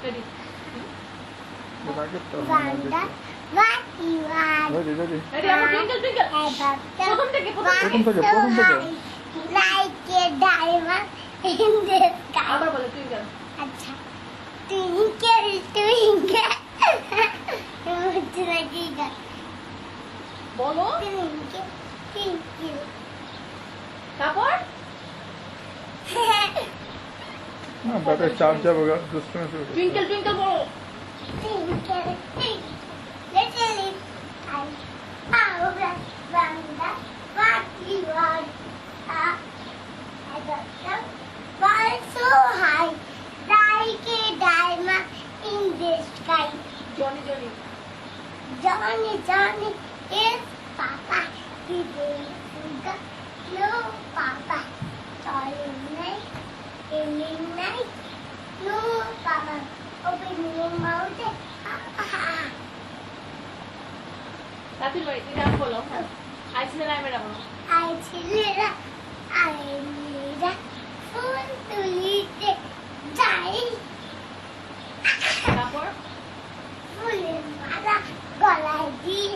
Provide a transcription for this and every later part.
Ready? Wanda, what you are? Ready, ready. Ready? আমার twinkle twinkle. প্রথম থেকে প্রথম থেকে। Like a diamond in the sky. আবার বলো twinkle. আচ্ছা twinkle twinkle মুঝে लगेगा বলো twinkle twinkle তারপর না ব্যাটারি চার্জ যাবে গা দুষ্টুমি শুরু করছে। twinkle twinkle বলো twinkle twinkle little eye Wanda, what you are? I got them. Fly so high, like a diamond in the sky. Johnny Johnny. Johnny, Johnny is Papa. He is sugar. No, Papa. Darling night, evening night. No, Papa. Open your mouth. Ratul ভাই তুমি নাম বলো হ্যাঁ I ছিল না madam I ছেলেরা আইরা ফুল তুলিতে যাই তারপর ফুলের মালা গলায় দিয়ে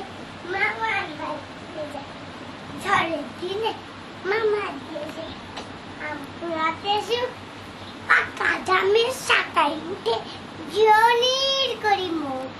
মামার বাড়িতে যাই ঝড়ের দিনে মামা দিয়েছে আমপুরাতে পাকা জামের শাখায় উঠে জনির করি মুখ